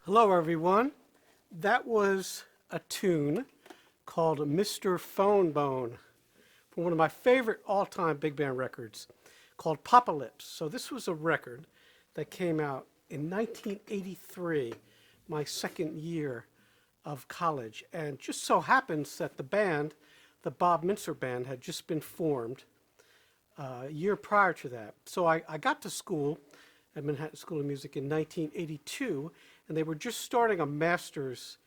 Hello everyone. That was a tune called Mr. Fonebone from one of my favorite all-time big band records called Popalypse. So this was a record that came out in 1983, my second year of college. And just so happens that the band, the Bob Mintzer Band, had just been formed a year prior to that. So I got to school at Manhattan School of Music in 1982, and they were just starting a master's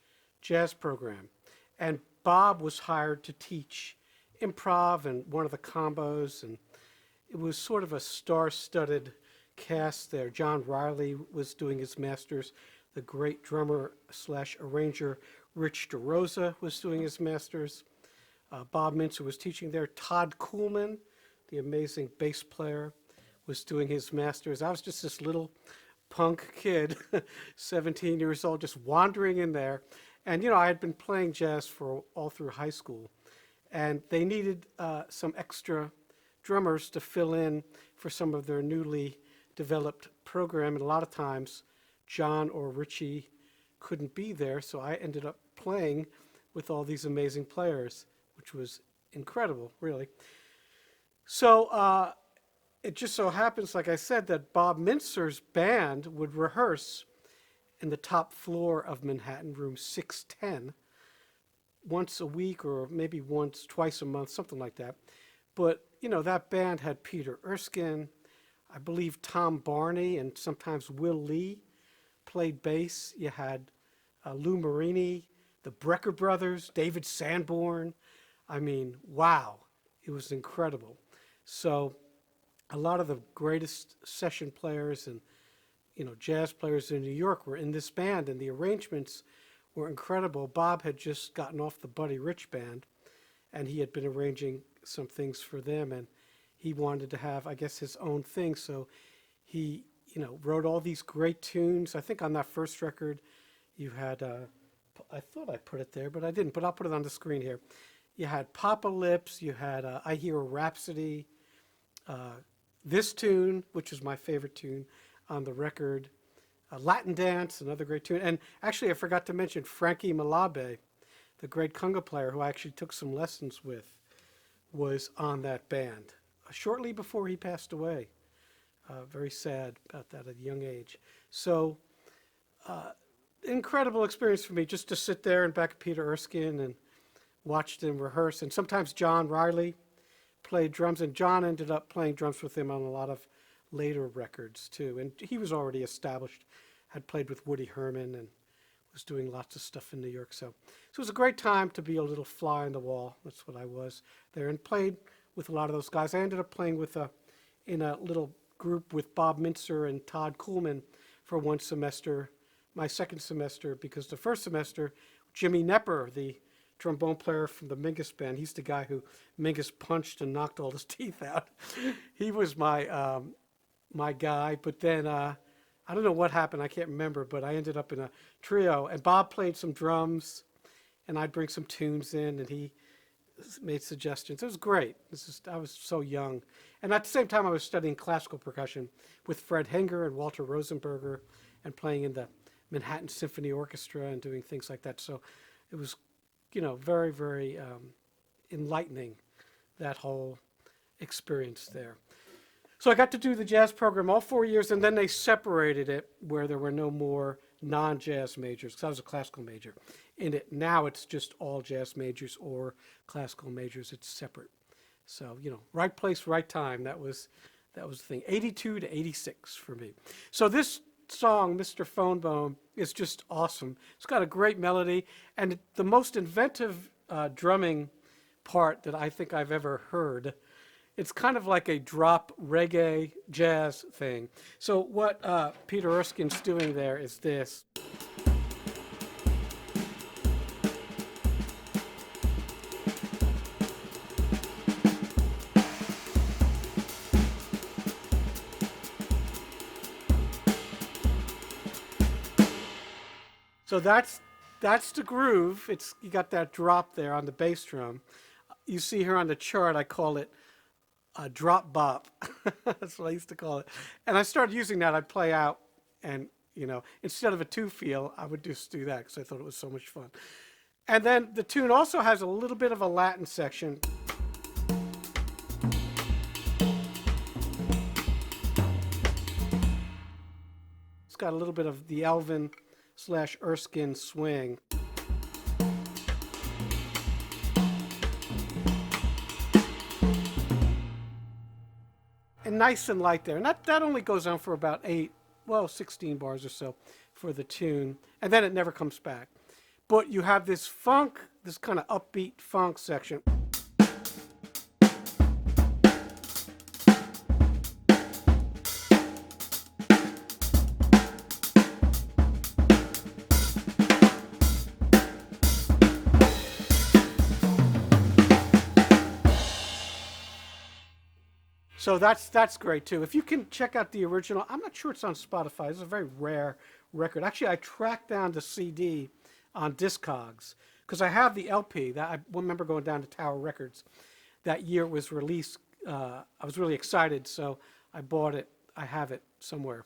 jazz program. And Bob was hired to teach improv and one of the combos, and it was sort of a star-studded cast there. John Riley was doing his masters. The great drummer slash arranger Rich DeRosa was doing his masters. Bob Mintzer was teaching there. Todd Kuhlman, the amazing bass player, was doing his masters. I was just this little punk kid, 17 years old, just wandering in there. And, I had been playing jazz for all through high school. And they needed some extra drummers to fill in for some of their newly developed program. And a lot of times, John or Richie couldn't be there, so I ended up playing with all these amazing players, which was incredible, really. So it just so happens, like I said, that Bob Mintzer's band would rehearse in the top floor of Manhattan, room 610, once a week or maybe twice a month, something like that. But, that band had Peter Erskine, I believe Tom Barney, and sometimes Will Lee played bass. You had Lou Marini, the Brecker Brothers, David Sanborn. I mean, wow, it was incredible. So a lot of the greatest session players and, jazz players in New York were in this band, and the arrangements were incredible. Bob had just gotten off the Buddy Rich band, and he had been arranging some things for them, and he wanted to have, I guess, his own thing. So he, wrote all these great tunes. I think on that first record, you had, I thought I put it there, but I didn't, but I'll put it on the screen here. You had Papa Lips, you had I Hear a Rhapsody, this tune, which is my favorite tune on the record, Latin Dance, another great tune. And actually, I forgot to mention Frankie Malabe, the great conga player who I actually took some lessons with, was on that band shortly before he passed away. Very sad about that at a young age. So, incredible experience for me just to sit there and back at Peter Erskine and watch them rehearse. And sometimes John Riley played drums, and John ended up playing drums with him on a lot of later records too. And he was already established, had played with Woody Herman and was doing lots of stuff in New York. So it was a great time to be a little fly on the wall. That's what I was there, and played with a lot of those guys. I ended up playing in a little group with Bob Mintzer and Todd Kuhlman for one semester, my second semester, because the first semester, Jimmy Nepper, the trombone player from the Mingus band, he's the guy who Mingus punched and knocked all his teeth out. He was my my guy, but then I don't know what happened, I can't remember, but I ended up in a trio, and Bob played some drums, and I'd bring some tunes in, and he made suggestions. It was great. I was so young. And at the same time, I was studying classical percussion with Fred Henger and Walter Rosenberger and playing in the Manhattan Symphony Orchestra and doing things like that. So it was, very, very enlightening, that whole experience there. So I got to do the jazz program all 4 years, and then they separated it where there were no more non-jazz majors, because I was a classical major in it. Now it's just all jazz majors or classical majors. It's separate. So, right place, right time. That was the thing. 82 to 86 for me. So this song, Mr. Fonebone, is just awesome. It's got a great melody, and the most inventive drumming part that I think I've ever heard. It's kind of like a drop reggae jazz thing. So what Peter Erskine's doing there is this. So that's the groove. You got that drop there on the bass drum. You see here on the chart, I call it a drop bop. That's what I used to call it. And I started using that. I'd play out, and instead of a two feel, I would just do that because I thought it was so much fun. And then the tune also has a little bit of a Latin section. It's got a little bit of the Elvin / Erskine swing. And nice and light there. And that only goes on for about 16 bars or so for the tune. And then it never comes back. But you have this funk, this kind of upbeat funk section. So that's great too. If you can check out the original, I'm not sure it's on Spotify. It's a very rare record. Actually, I tracked down the CD on Discogs because I have the LP. That I remember going down to Tower Records that year it was released. I was really excited, so I bought it. I have it somewhere,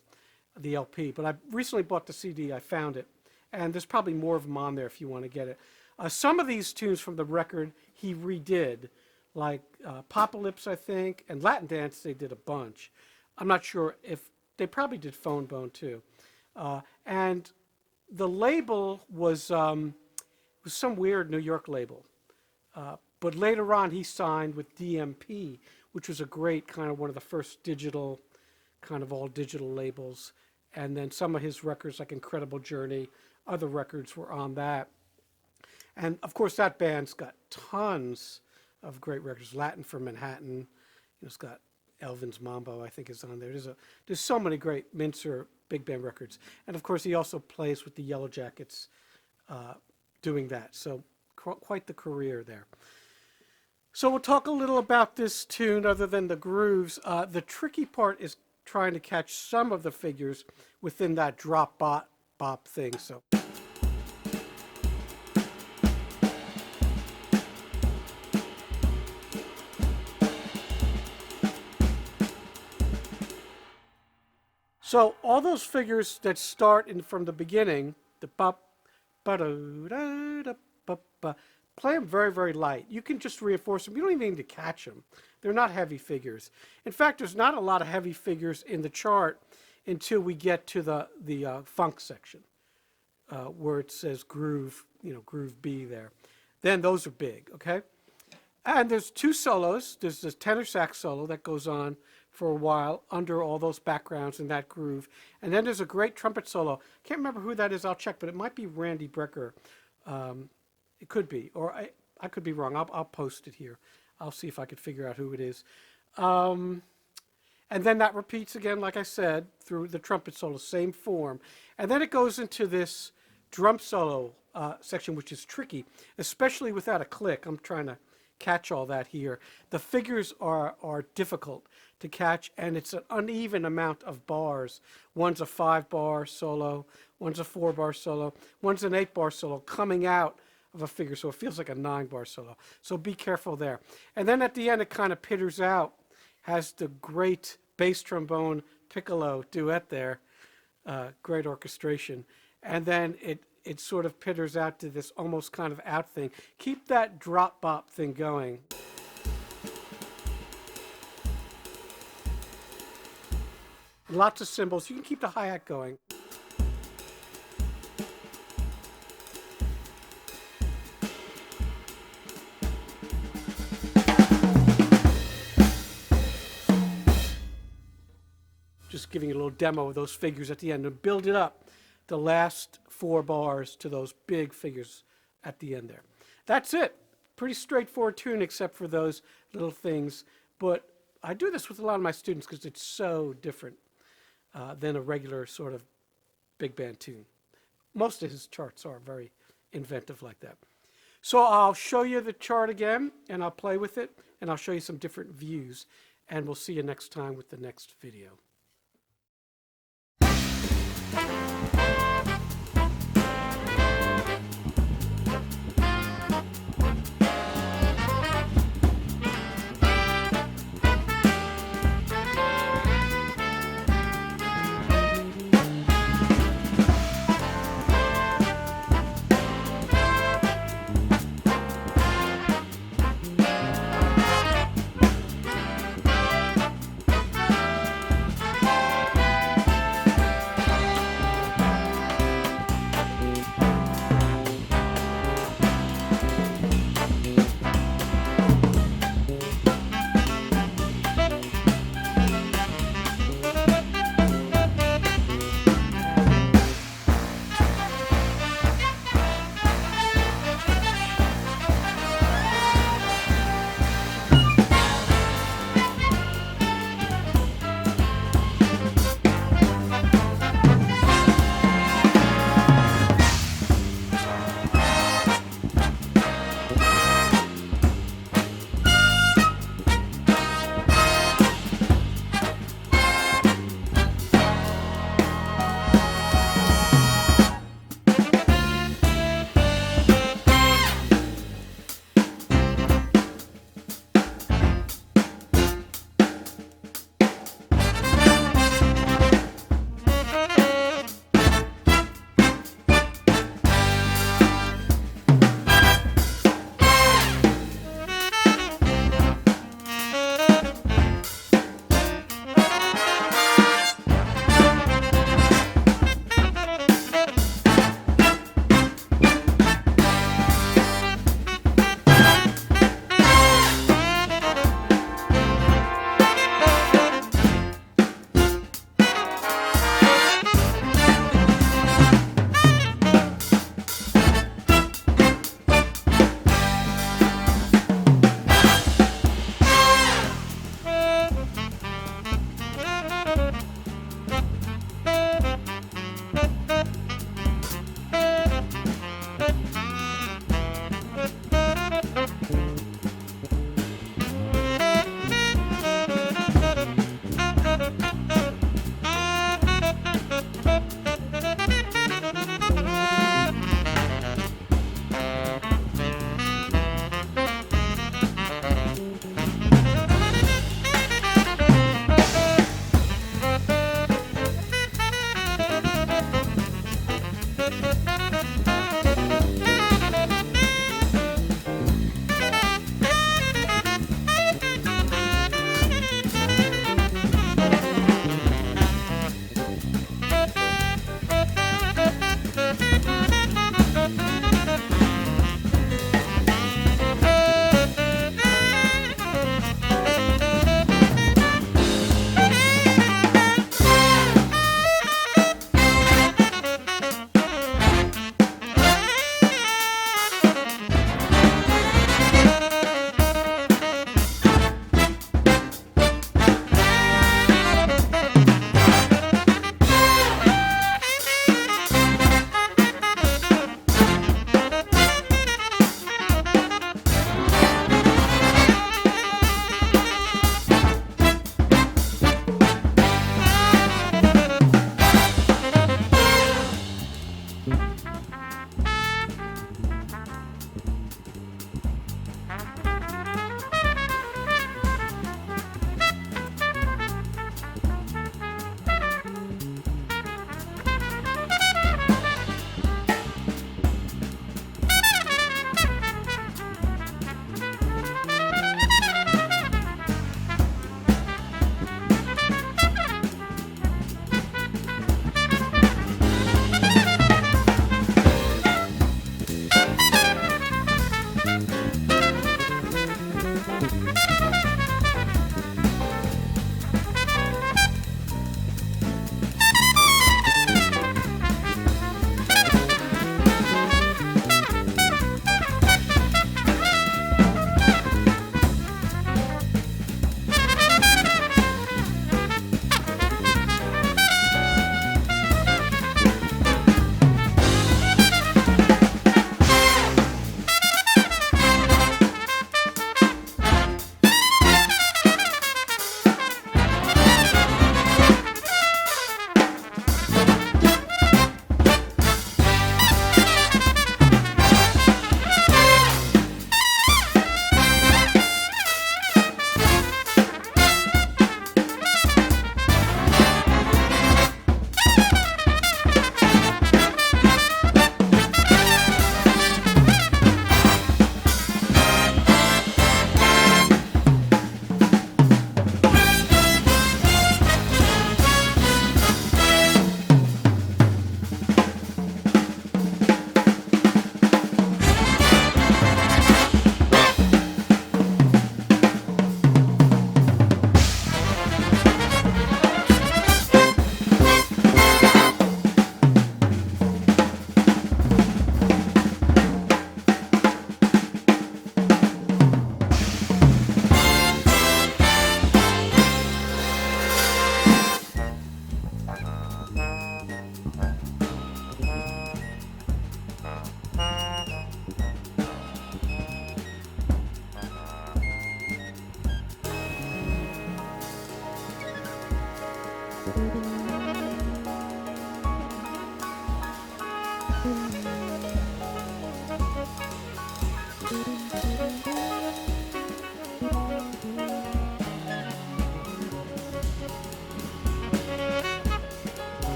the LP. But I recently bought the CD. I found it, and there's probably more of them on there if you want to get it. Some of these tunes from the record he redid, like Apocalypse, I think, and Latin Dance, they did a bunch. I'm not sure if they probably did Fonebone too. And the label was some weird New York label. But later on, he signed with DMP, which was a great kind of one of the first digital, kind of all digital labels. And then some of his records, like Incredible Journey, other records were on that. And of course, that band's got tons of great records. Latin for Manhattan, it's got Elvin's Mambo, I think, is on there. There's so many great Mintzer Big Band records. And of course, he also plays with the Yellow Jackets doing that. So quite the career there. So we'll talk a little about this tune other than the grooves. The tricky part is trying to catch some of the figures within that drop bop thing. So all those figures that start from the beginning, the bop, play them very, very light. You can just reinforce them. You don't even need to catch them. They're not heavy figures. In fact, there's not a lot of heavy figures in the chart until we get to the funk section, where it says groove, groove B there. Then those are big, okay? And there's two solos. There's this tenor sax solo that goes on for a while under all those backgrounds in that groove. And then there's a great trumpet solo. Can't remember who that is. I'll check, but it might be Randy Brecker. It could be, or I could be wrong. I'll post it here. I'll see if I could figure out who it is. And then that repeats again, like I said, through the trumpet solo, same form. And then it goes into this drum solo section, which is tricky, especially without a click. I'm trying to catch all that here. The figures are difficult to catch, and it's an uneven amount of bars. One's a 5-bar solo, one's a 4-bar solo, one's an 8-bar solo coming out of a figure, so it feels like a 9-bar solo. So be careful there. And then at the end, it kind of pitters out, has the great bass trombone piccolo duet there, great orchestration. And then it sort of pitters out to this almost kind of out thing. Keep that drop bop thing going. Lots of cymbals. You can keep the hi-hat going. Just giving you a little demo of those figures at the end and build it up. The last 4 bars to those big figures at the end there. That's it. Pretty straightforward tune except for those little things. But I do this with a lot of my students because it's so different than a regular sort of big band tune. Most of his charts are very inventive like that. So I'll show you the chart again, and I'll play with it, and I'll show you some different views. And we'll see you next time with the next video.